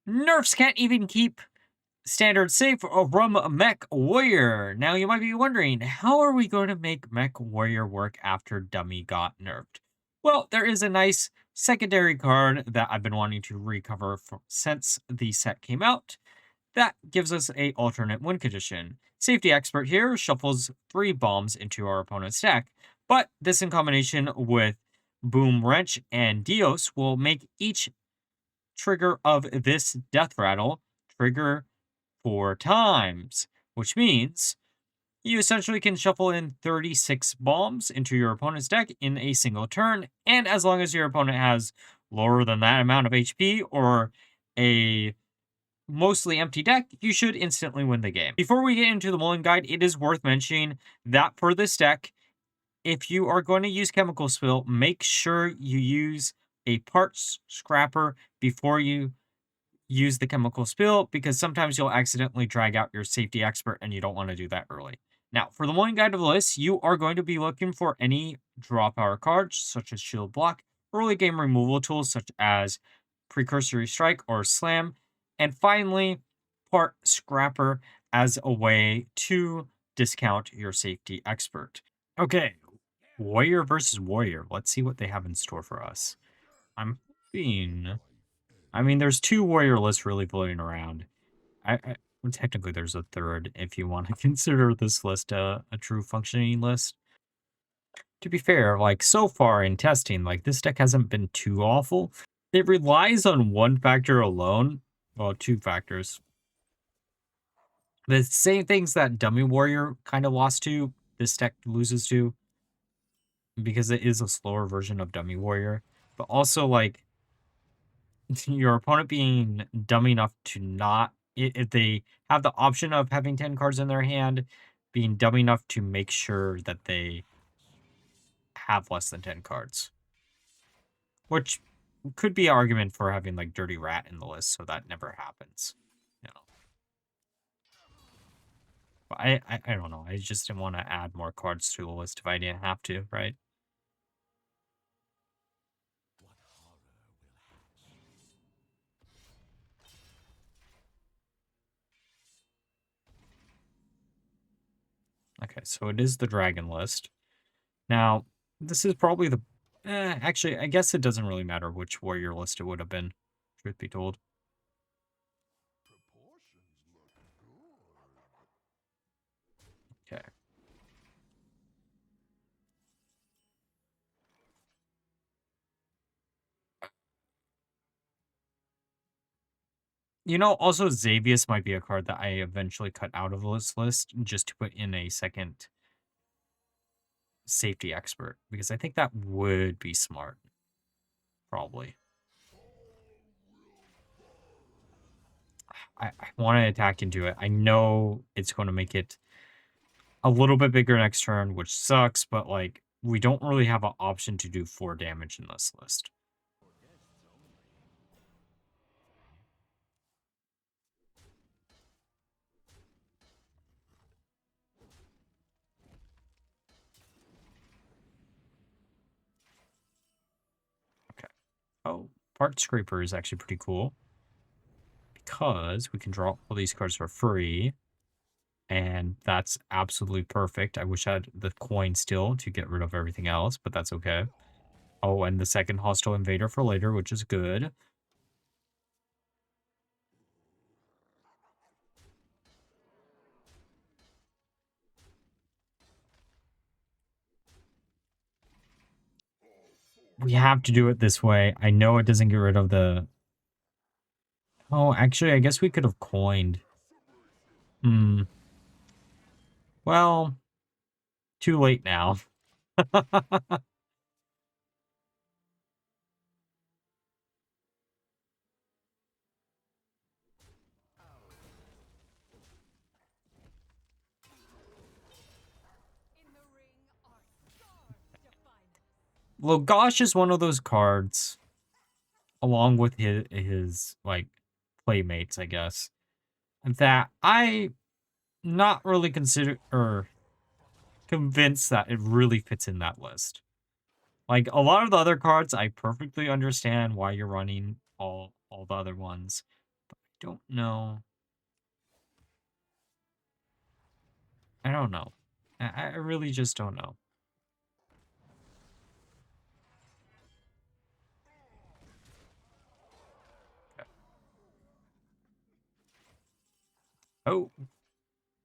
Nerfs can't even keep standard safe from Mech Warrior. Now you might be wondering, how are we going to make Mech Warrior work after Dummy got nerfed? Well, there is a nice secondary card that I've been wanting to recover since the set came out. That gives us a alternate win condition. Safety Expert here shuffles 3 bombs into our opponent's deck, but this in combination with Boom Wrench and Deios will make each trigger of this death rattle trigger 4 times, which means you essentially can shuffle in 36 bombs into your opponent's deck in a single turn, and as long as your opponent has lower than that amount of HP or a mostly empty deck, you should instantly win the game. Before we get into the Mulligan guide, it is worth mentioning that for this deck, if you are going to use Chemical Spill, make sure you use a parts scrapper before you use the Chemical Spill, because sometimes you'll accidentally drag out your Safety Expert and you don't want to do that early. Now, for the Mulligan guide of the list, you are going to be looking for any draw power cards, such as Shield Block, early game removal tools, such as Precursory Strike or Slam, and finally, part Scrapper as a way to discount your Safety Expert. Okay, Warrior versus Warrior. Let's see what they have in store for us. I'm hoping... I mean, there's 2 Warrior lists really floating around. Well, technically, there's a third if you want to consider this list a true functioning list. To be fair, like, so far in testing, like, this deck hasn't been too awful. It relies on one factor alone. Well, 2 factors. The same things that Dummy Warrior kind of lost to, this deck loses to, because it is a slower version of Dummy Warrior. But also, like, your opponent being dumb enough to not, if they have the option of having 10 cards in their hand, being dumb enough to make sure that they have less than 10 cards. Which could be an argument for having, like, Dirty Rat in the list, so that never happens. You know. But I don't know. I just didn't want to add more cards to the list if I didn't have to, right? Okay, so it is the Dragon list. Now, this is probably the... actually, I guess it doesn't really matter which Warrior list it would have been, truth be told. Okay. You know, also Xavius might be a card that I eventually cut out of this list just to put in a second Safety Expert, because I think that would be smart. Probably. I want to attack into it. I know it's going to make it a little bit bigger next turn, which sucks, but, like, we don't really have an option to do 4 damage in this list. Okay. Oh, Part Scraper is actually pretty cool, because we can draw all these cards for free, and that's absolutely perfect. I wish I had the coin still to get rid of everything else, but that's okay. Oh, and the second Hostile Invader for later, which is good. We have to do it this way. I know it doesn't get rid of the... Oh, actually, I guess we could have coined. Well, too late now. Logosh is one of those cards, along with his like, playmates, I guess, that I not really consider or convinced that it really fits in that list. Like, a lot of the other cards, I perfectly understand why you're running all the other ones. But Don't know. I don't know. I really just don't know. Okay. Oh,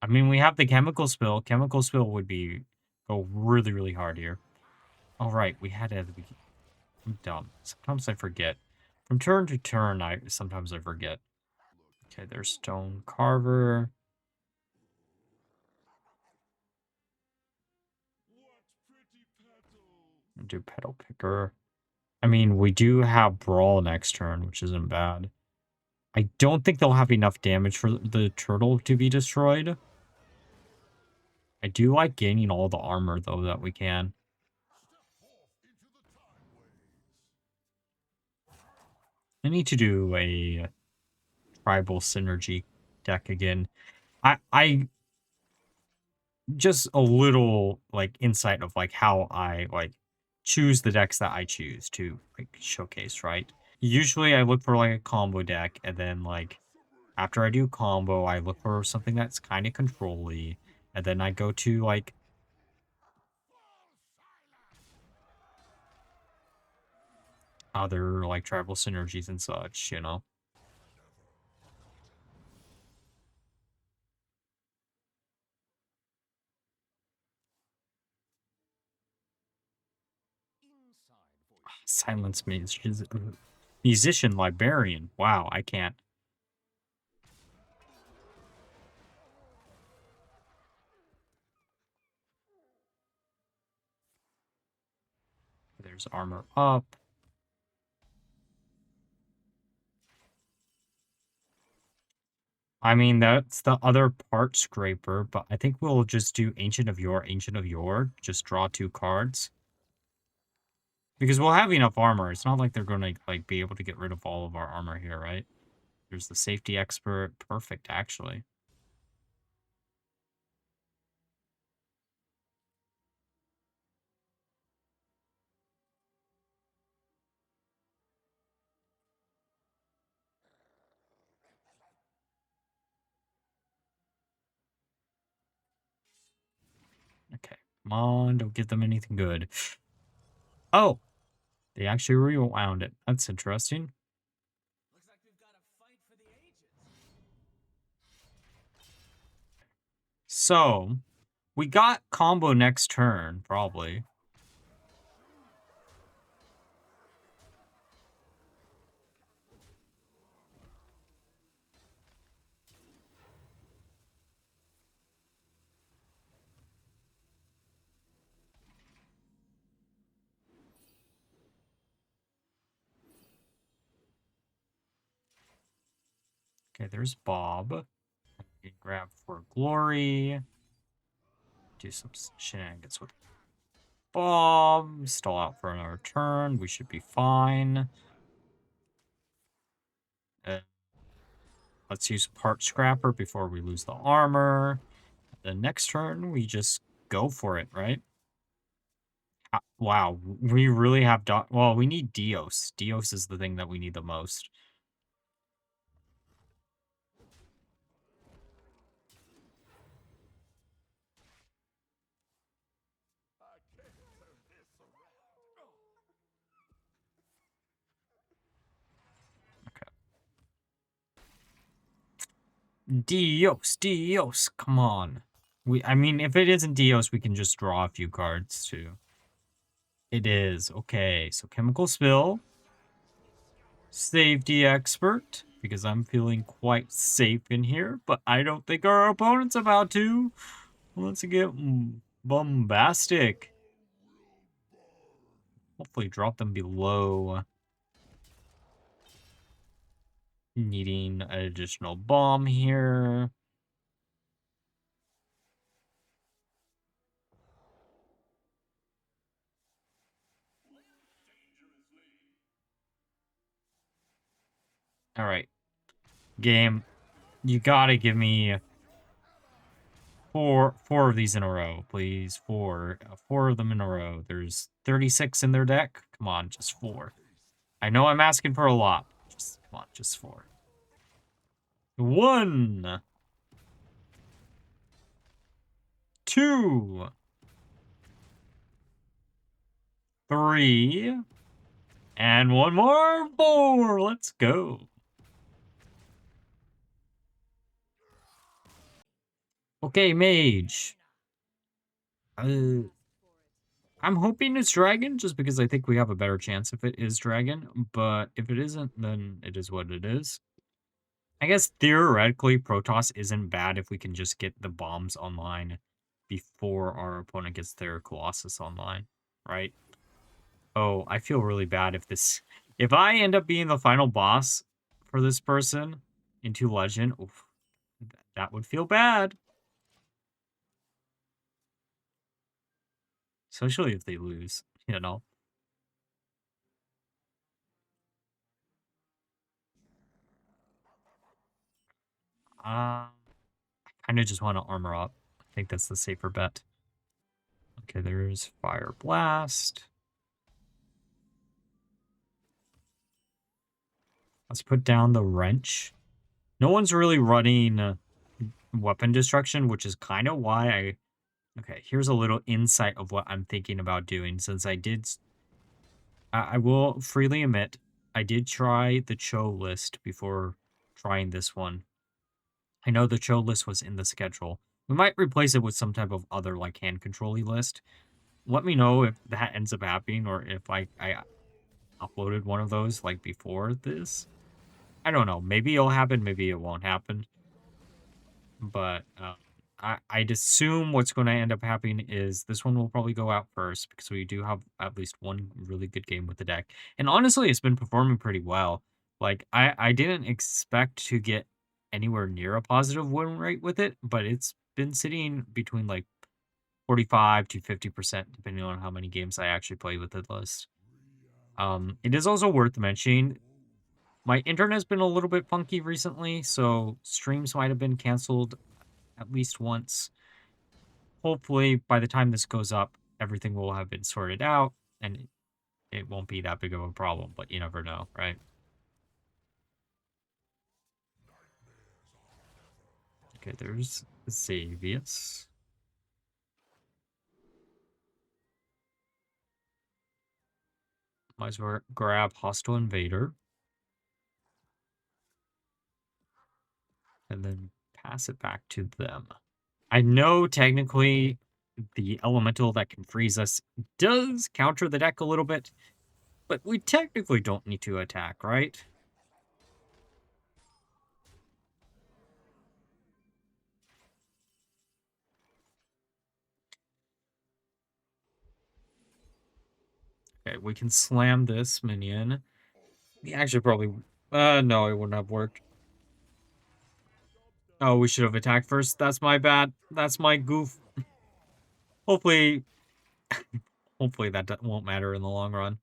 I mean, we have the chemical spill. Chemical spill would go really, really hard here. All right, we had it at the beginning. I'm dumb. Sometimes I forget. From turn to turn, sometimes I forget. Okay, there's Stone Carver. Do Petal Picker. I mean, we do have Brawl next turn, which isn't bad. I don't think they'll have enough damage for the turtle to be destroyed. I do like gaining all the armor, though, that we can. I need to do a tribal synergy deck again. I just a little like insight of like how I like choose the decks that I choose to like showcase, right? Usually I look for like a combo deck, and then like after I do combo, I look for something that's kind of control-y, and then I go to like other like tribal synergies and such, you know. Silence musician librarian. Wow, I can't. There's armor up. I mean, that's the other part scraper, but I think we'll just do Ancient of Yore, just draw 2 cards. Because we'll have enough armor. It's not like they're going to like be able to get rid of all of our armor here, right? There's the Safety Expert. Perfect, actually. Okay, come on, don't give them anything good. Oh, they actually rewound it. That's interesting. So, we got combo next turn, probably. Okay, there's Bob. We can grab for glory. Do some shenanigans with Bob. Stall out for another turn. We should be fine. Let's use part scrapper before we lose the armor. The next turn, we just go for it, right? Wow, we really have... Well, we need Deios. Deios is the thing that we need the most. Deios, come on. I mean, if it isn't Deios, we can just draw a few cards too. It is. Okay, so Chemical Spill. Safety Expert, because I'm feeling quite safe in here, but I don't think our opponent's about to. Let's get BOMB-astic. Hopefully drop them below. Needing an additional bomb here. All right. Game, you gotta give me four of these in a row, please. Four of them in a row. There's 36 in their deck. Come on, just 4. I know I'm asking for a lot. Just come on, just 4. 1, 2, 3, and one more, 4. Let's go. Okay, Mage. I'm hoping it's Dragon, just because I think we have a better chance if it is Dragon. But if it isn't, then it is what it is. I guess theoretically, Protoss isn't bad if we can just get the bombs online before our opponent gets their Colossus online, right? Oh, I feel really bad if I end up being the final boss for this person into Legend, oof, that would feel bad. Especially if they lose, you know? I kind of just want to armor up. I think that's the safer bet. Okay, there's Fire Blast. Let's put down the Wrench. No one's really running weapon destruction, which is kind of why I... Okay, here's a little insight of what I'm thinking about doing, since I will freely admit, I did try the Cho list before trying this one. I know the Cho list was in the schedule. We might replace it with some type of other, like, hand control-y list. Let me know if that ends up happening, or if I uploaded one of those, like, before this. I don't know. Maybe it'll happen, maybe it won't happen. But I'd assume what's going to end up happening is this one will probably go out first, because we do have at least one really good game with the deck. And honestly, it's been performing pretty well. Like, I didn't expect to get anywhere near a positive win rate with it, but it's been sitting between like 45 to 50%, depending on how many games I actually play with the list. It is also worth mentioning, my internet's been a little bit funky recently, so streams might have been canceled at least once. Hopefully, by the time this goes up, everything will have been sorted out, and it won't be that big of a problem, but you never know, right? Okay, there's Xavius. Might as well grab Hostile Invader. And then pass it back to them. I know technically the elemental that can freeze us does counter the deck a little bit, but we technically don't need to attack, right? Okay, we can slam this minion. We actually probably... no, it wouldn't have worked. Oh, we should have attacked first. That's my bad. That's my goof. Hopefully... hopefully that won't matter in the long run.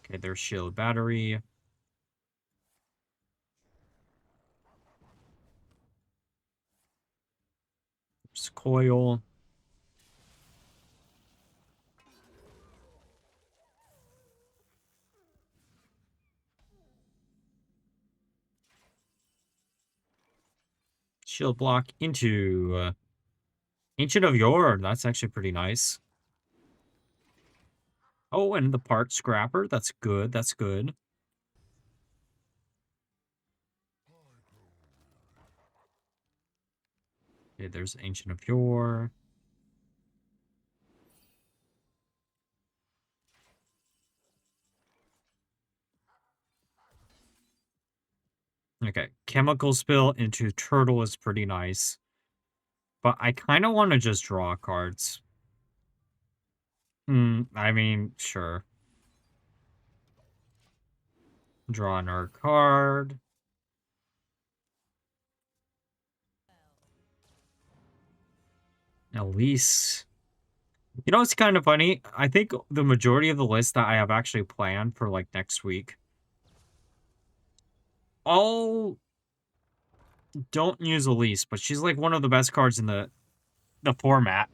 Okay, there's shield battery. There's coil. Shield block into Ancient of Yore. That's actually pretty nice. Oh, and the part scrapper. That's good. That's good. Okay, there's Ancient of Yore. Okay, Chemical Spill into Turtle is pretty nice. But I kind of want to just draw cards. I mean, sure. Draw another card. Elise. You know, it's kind of funny. I think the majority of the list that I have actually planned for, like, next week, all don't use Elise, but she's, like, one of the best cards in the format.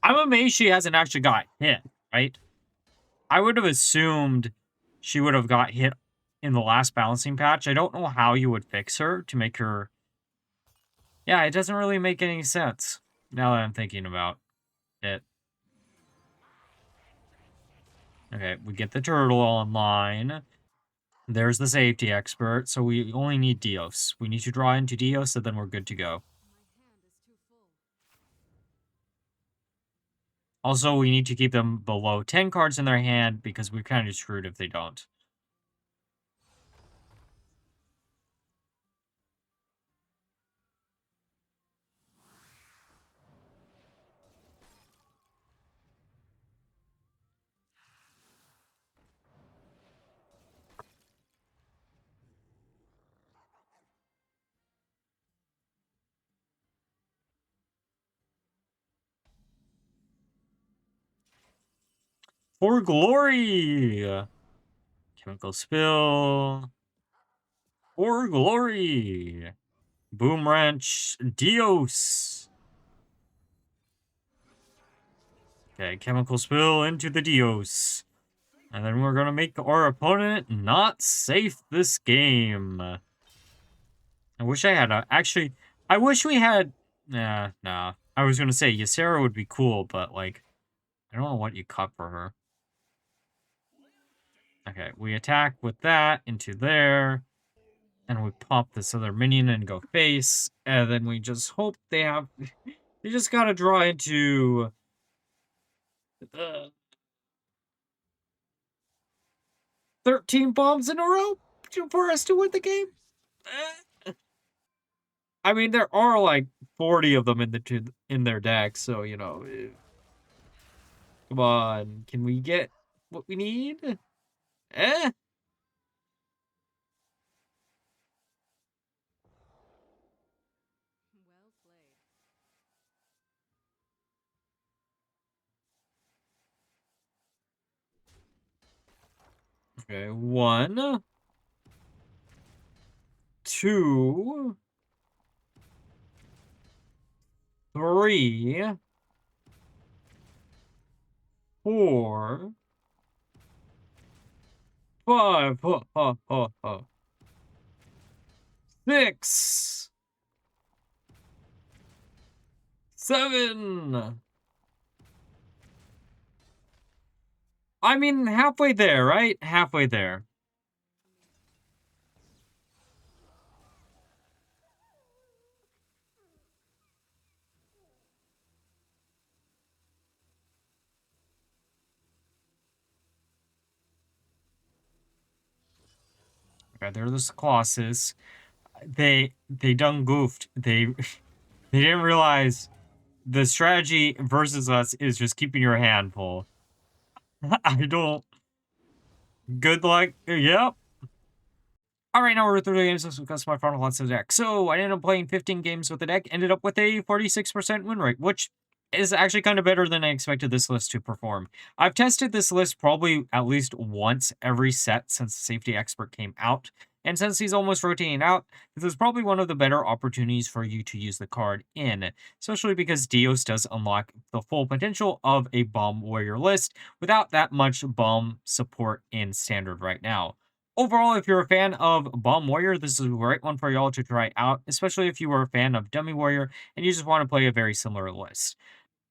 I'm amazed she hasn't actually got hit, right? I would have assumed she would have got hit in the last balancing patch. I don't know how you would fix her to make her... Yeah, it doesn't really make any sense now that I'm thinking about it. Okay, we get the turtle online. There's the safety expert, so we only need Deios. We need to draw into Deios, and then we're good to go. Also, we need to keep them below 10 cards in their hand, because we're kind of screwed if they don't. For glory! Chemical spill. For glory! Boom wrench. Deios! Okay, chemical spill into the Deios. And then we're gonna make our opponent not safe this game. I wish I had actually, I wish we had... Nah. I was gonna say, Ysera would be cool, but, like, I don't know what you cut for her. Okay, we attack with that into there. And we pop this other minion and go face. And then we just hope they have... They just gotta draw into... 13 bombs in a row for us to win the game? I mean, there are, like, 40 of them in their deck, so, you know... Come on, can we get what we need? Okay, 1, 2, 3, 4, 5, 6, 7. I mean, halfway there, right? Halfway there. Okay, they're the Colossus. They done goofed. They didn't realize the strategy versus us is just keeping your hand full. I don't... Good luck. Yep. Alright, now we're through the games. Let's discuss my final thoughts of the deck. So, I ended up playing 15 games with the deck, ended up with a 46% win rate, which is actually kind of better than I expected this list to perform. I've tested this list probably at least once every set since Safety Expert came out, and since he's almost rotating out, this is probably one of the better opportunities for you to use the card in, especially because Deios does unlock the full potential of a Bomb Warrior list without that much Bomb support in Standard right now. Overall, if you're a fan of Bomb Warrior, this is a great one for y'all to try out, especially if you are a fan of Dummy Warrior and you just want to play a very similar list.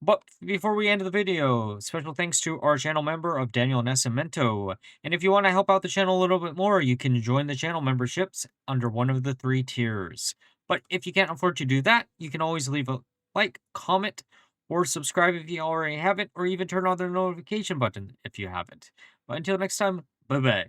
But before we end the video, special thanks to our channel member of Daniel Nascimento. And if you want to help out the channel a little bit more, you can join the channel memberships under one of the 3 tiers. But if you can't afford to do that, you can always leave a like, comment, or subscribe if you already haven't, or even turn on the notification button if you haven't. But until next time, bye-bye.